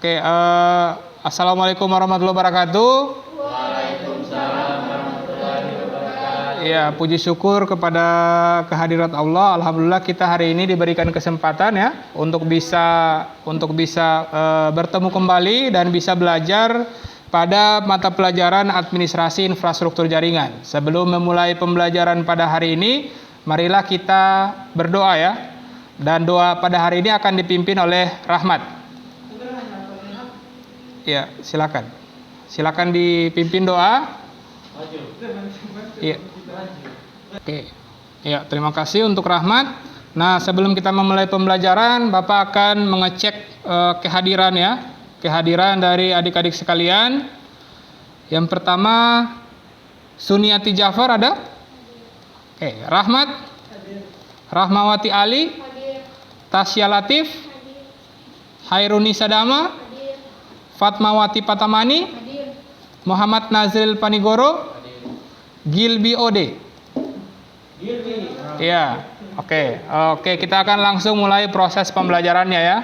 Oke, Assalamualaikum warahmatullahi wabarakatuh. Waalaikumsalam warahmatullahi wabarakatuh. Ya, puji syukur kepada kehadirat Allah. Alhamdulillah kita hari ini diberikan kesempatan ya untuk bisa bertemu kembali dan bisa belajar pada mata pelajaran administrasi infrastruktur jaringan. Sebelum memulai pembelajaran pada hari ini, marilah kita berdoa ya. Dan doa pada hari ini akan dipimpin oleh Rahmat. Ya, silakan. Silakan dipimpin doa. Iya. Oke. Ya, terima kasih untuk Rahmat. Nah, sebelum kita memulai pembelajaran, Bapak akan mengecek kehadiran ya. Kehadiran dari adik-adik sekalian. Yang pertama, Suniati Jafar ada? Oke, Rahmat. Rahmawati Ali. Tasya Latif. Hairuni Sadama. Fatmawati Patamani. Muhammad Nazril Panigoro. Gilbi Ode. Ya, oke, kita akan langsung mulai proses pembelajarannya ya.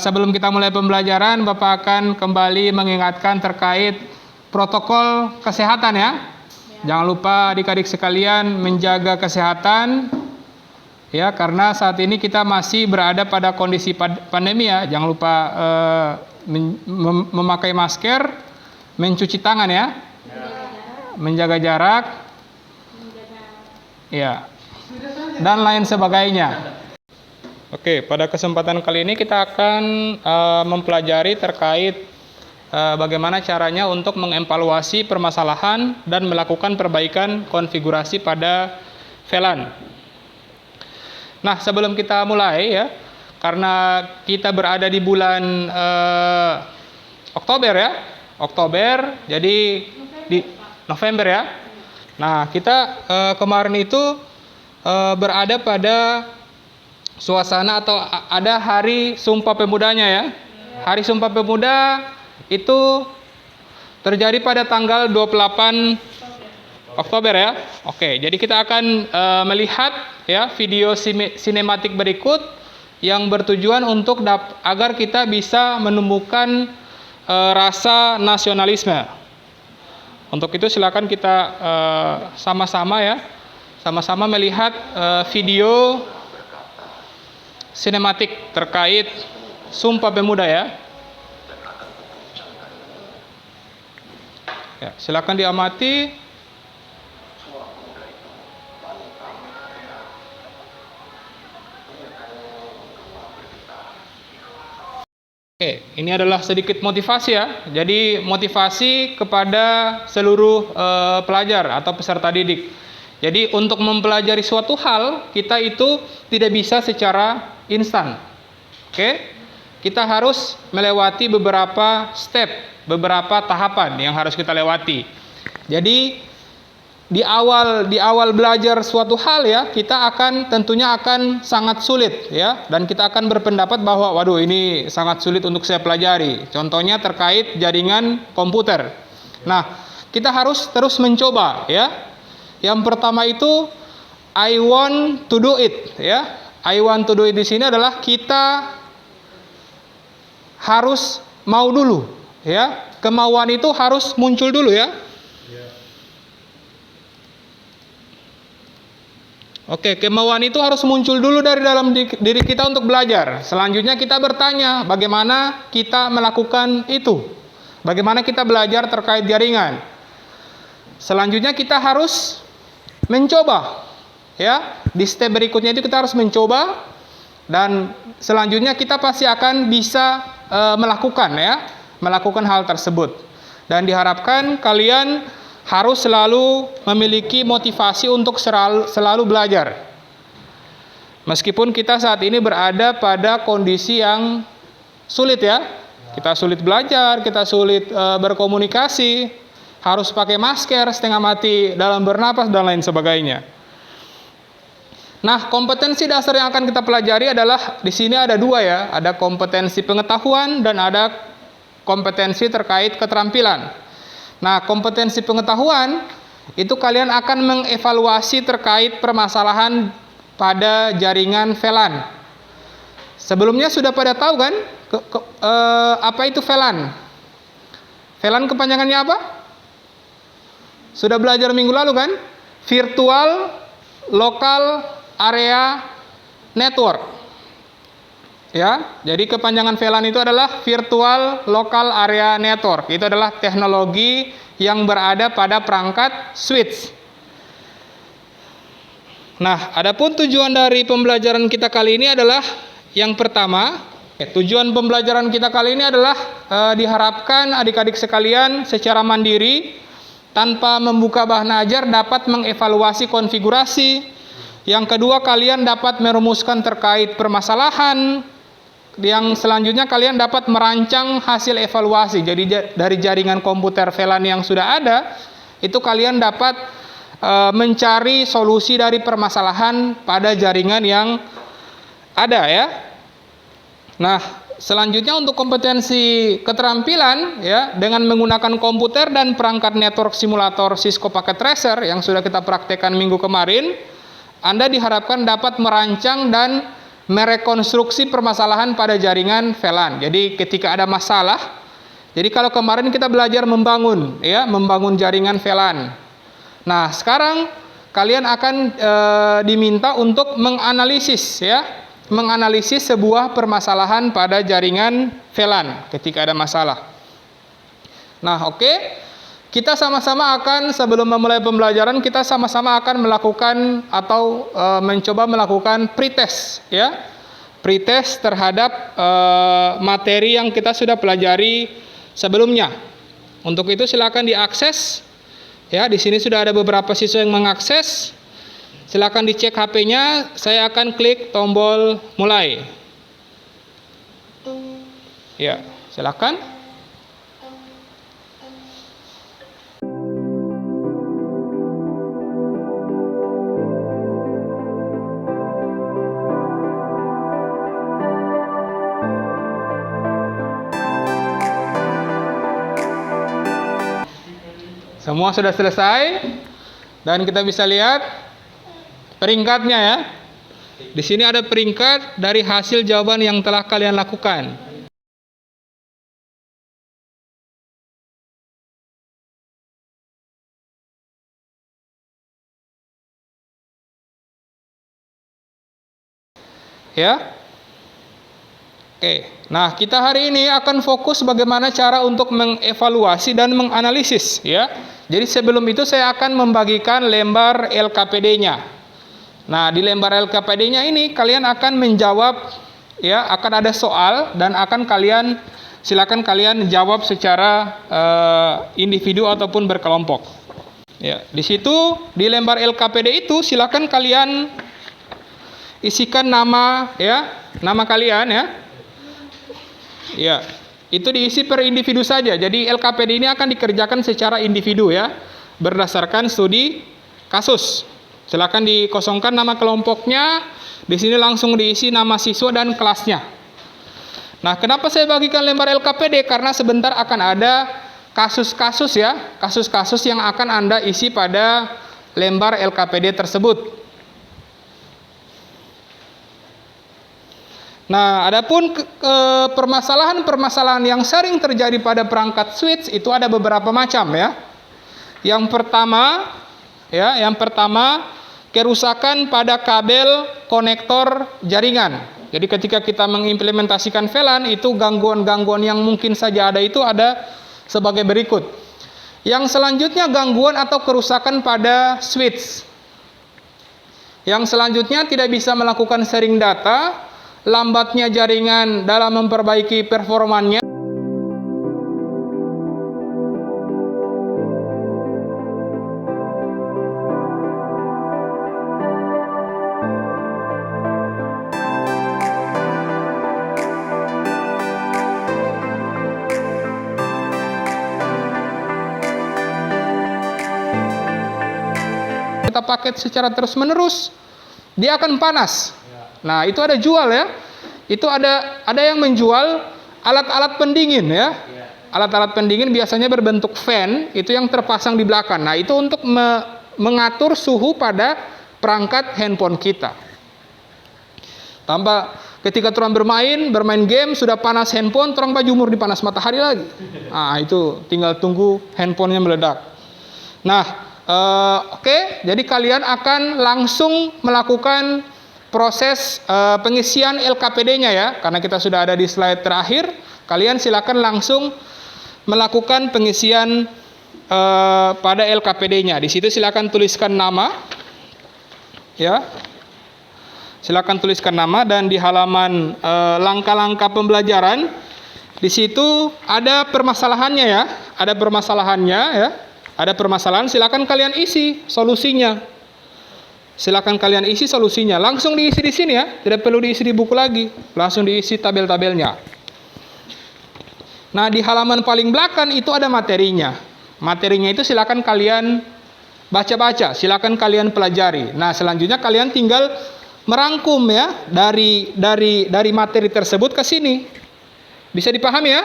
Sebelum kita mulai pembelajaran, Bapak akan kembali mengingatkan terkait protokol kesehatan ya. Jangan lupa adik-adik sekalian menjaga kesehatan ya, karena saat ini kita masih berada pada kondisi pandemi ya. Jangan lupa memakai masker, mencuci tangan ya, menjaga jarak, ya, dan lain sebagainya. Oke, pada kesempatan kali ini kita akan mempelajari terkait bagaimana caranya untuk mengevaluasi permasalahan dan melakukan perbaikan konfigurasi pada VLAN. Nah, sebelum kita mulai ya, karena kita berada di bulan Oktober ya, jadi di November ya. Nah, kita kemarin itu berada pada suasana atau ada Hari Sumpah Pemudanya ya. Hari Sumpah Pemuda itu terjadi pada tanggal 28 Oktober ya. Oke, jadi kita akan melihat ya video sinematik berikut yang bertujuan untuk agar kita bisa menumbuhkan rasa nasionalisme. Untuk itu silakan kita sama-sama ya, sama-sama melihat video sinematik terkait Sumpah Pemuda ya. Ya, silakan diamati. Oke, ini adalah sedikit motivasi ya. Jadi motivasi kepada seluruh pelajar atau peserta didik. Jadi untuk mempelajari suatu hal, kita itu tidak bisa secara instan. Oke? Kita harus melewati beberapa step, beberapa tahapan yang harus kita lewati. Jadi di awal belajar suatu hal ya, kita tentunya akan sangat sulit ya, dan kita akan berpendapat bahwa waduh ini sangat sulit untuk saya pelajari. Contohnya terkait jaringan komputer. Nah, kita harus terus mencoba ya. Yang pertama itu I want to do it ya. I want to do it di sini adalah kita harus mau dulu ya. Kemauan itu harus muncul dulu ya. Oke, kemauan itu harus muncul dulu dari dalam diri kita untuk belajar. Selanjutnya kita bertanya, bagaimana kita melakukan itu? Bagaimana kita belajar terkait jaringan? Selanjutnya kita harus mencoba. Ya, di step berikutnya itu kita harus mencoba, dan selanjutnya kita pasti akan bisa melakukan hal tersebut. Dan diharapkan kalian harus selalu memiliki motivasi untuk selalu belajar. Meskipun kita saat ini berada pada kondisi yang sulit ya. Kita sulit belajar, kita sulit berkomunikasi, harus pakai masker setengah mati dalam bernapas dan lain sebagainya. Nah, kompetensi dasar yang akan kita pelajari adalah di sini ada dua ya. Ada kompetensi pengetahuan dan ada kompetensi terkait keterampilan. Nah, kompetensi pengetahuan itu kalian akan mengevaluasi terkait permasalahan pada jaringan VLAN. Sebelumnya sudah pada tahu kan Apa itu VLAN? VLAN kepanjangannya apa? Sudah belajar minggu lalu kan? Virtual Local Area Network. Ya, jadi kepanjangan VLAN itu adalah Virtual Local Area Network. Itu adalah teknologi yang berada pada perangkat switch. Nah, adapun tujuan dari pembelajaran kita kali ini adalah yang pertama, tujuan pembelajaran kita kali ini adalah diharapkan adik-adik sekalian secara mandiri tanpa membuka bahan ajar dapat mengevaluasi konfigurasi. Yang kedua, kalian dapat merumuskan terkait permasalahan. Yang selanjutnya, kalian dapat merancang hasil evaluasi. Jadi dari jaringan komputer VLAN yang sudah ada, itu kalian dapat mencari solusi dari permasalahan pada jaringan yang ada ya. Nah, selanjutnya untuk kompetensi keterampilan ya, dengan menggunakan komputer dan perangkat network simulator Cisco Packet Tracer yang sudah kita praktekkan minggu kemarin, Anda diharapkan dapat merancang dan merekonstruksi permasalahan pada jaringan VLAN. Jadi ketika ada masalah, jadi kalau kemarin kita belajar membangun jaringan VLAN. Nah, sekarang kalian akan diminta untuk menganalisis sebuah permasalahan pada jaringan VLAN ketika ada masalah. Nah, oke. Kita sama-sama akan, sebelum memulai pembelajaran, kita sama-sama akan melakukan atau mencoba melakukan pretest ya. Pretest terhadap materi yang kita sudah pelajari sebelumnya. Untuk itu silakan diakses. Ya, di sini sudah ada beberapa siswa yang mengakses. Silakan dicek HP-nya. Saya akan klik tombol mulai. Ya, silakan. Semua sudah selesai dan kita bisa lihat peringkatnya ya. Di sini ada peringkat dari hasil jawaban yang telah kalian lakukan. Ya. Oke. Nah, kita hari ini akan fokus bagaimana cara untuk mengevaluasi dan menganalisis ya. Jadi sebelum itu saya akan membagikan lembar LKPD-nya. Nah, di lembar LKPD-nya ini kalian akan menjawab ya, akan ada soal dan silakan kalian jawab secara individu ataupun berkelompok. Ya, di situ di lembar LKPD itu silakan kalian isikan nama kalian ya. Ya. Itu diisi per individu saja. Jadi LKPD ini akan dikerjakan secara individu ya, berdasarkan studi kasus. Silakan dikosongkan nama kelompoknya. Di sini langsung diisi nama siswa dan kelasnya. Nah, kenapa saya bagikan lembar LKPD? Karena sebentar akan ada kasus-kasus ya, kasus-kasus yang akan Anda isi pada lembar LKPD tersebut. Nah, adapun permasalahan-permasalahan yang sering terjadi pada perangkat switch itu ada beberapa macam ya. Yang pertama kerusakan pada kabel konektor jaringan. Jadi ketika kita mengimplementasikan VLAN itu gangguan-gangguan yang mungkin saja ada itu ada sebagai berikut. Yang selanjutnya gangguan atau kerusakan pada switch. Yang selanjutnya tidak bisa melakukan sharing data. Lambatnya jaringan dalam memperbaiki performanya. Kita paket secara terus-menerus, dia akan panas. Nah, itu ada jual ya. Itu ada yang menjual alat-alat pendingin ya. Alat-alat pendingin biasanya berbentuk fan, itu yang terpasang di belakang. Nah, itu untuk mengatur suhu pada perangkat handphone kita. Ketika orang bermain game, sudah panas handphone, orang jumur di panas matahari lagi. Nah, itu tinggal tunggu handphonenya meledak. Nah, oke, jadi kalian akan langsung melakukan proses pengisian LKPD-nya ya, karena kita sudah ada di slide terakhir. Kalian silakan langsung melakukan pengisian pada LKPD-nya. Di situ silakan tuliskan nama, ya. Silakan tuliskan nama, dan di halaman langkah-langkah pembelajaran di situ ada permasalahannya ya, ada permasalahannya ya, ada permasalahan. Silakan kalian isi solusinya. Silakan kalian isi solusinya. Langsung diisi di sini ya, tidak perlu diisi di buku lagi. Langsung diisi tabel-tabelnya. Nah, di halaman paling belakang itu ada materinya. Materinya itu silakan kalian baca-baca, silakan kalian pelajari. Nah, selanjutnya kalian tinggal merangkum ya dari materi tersebut ke sini. Bisa dipahami ya?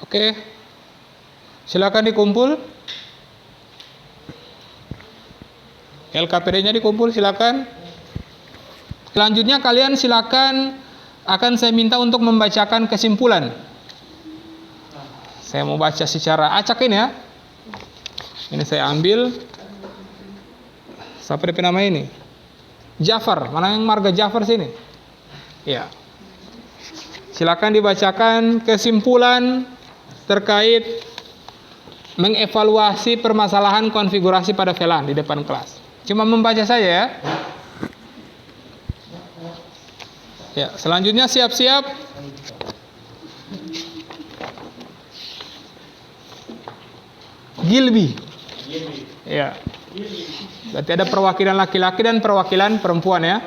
Oke, silakan dikumpul. LKPD-nya dikumpul, silakan. Selanjutnya kalian silakan, akan saya minta untuk membacakan kesimpulan. Saya mau baca secara acak ini ya. Ini saya ambil. Siapa DP nama ini? Jafar. Mana yang marga Jafar sini? Ya. Silakan dibacakan kesimpulan terkait mengevaluasi permasalahan konfigurasi pada VLAN di depan kelas. Cuma membaca saja ya. Ya, selanjutnya siap-siap. Gilby. Ya. Berarti ada perwakilan laki-laki dan perwakilan perempuan ya.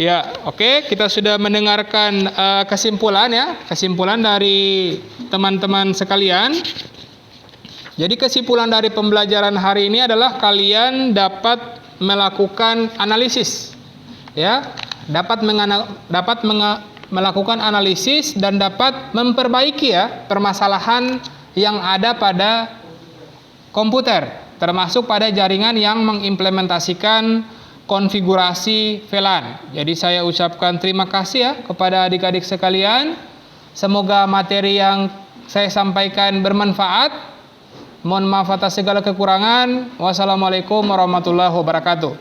Ya, oke, kita sudah mendengarkan kesimpulan ya, kesimpulan dari teman-teman sekalian. Jadi kesimpulan dari pembelajaran hari ini adalah kalian dapat melakukan analisis, ya, melakukan analisis dan dapat memperbaiki ya permasalahan yang ada pada komputer, termasuk pada jaringan yang mengimplementasikan konfigurasi VLAN. Jadi saya ucapkan terima kasih ya kepada adik-adik sekalian. Semoga materi yang saya sampaikan bermanfaat. Mohon maaf atas segala kekurangan. Wassalamualaikum warahmatullahi wabarakatuh.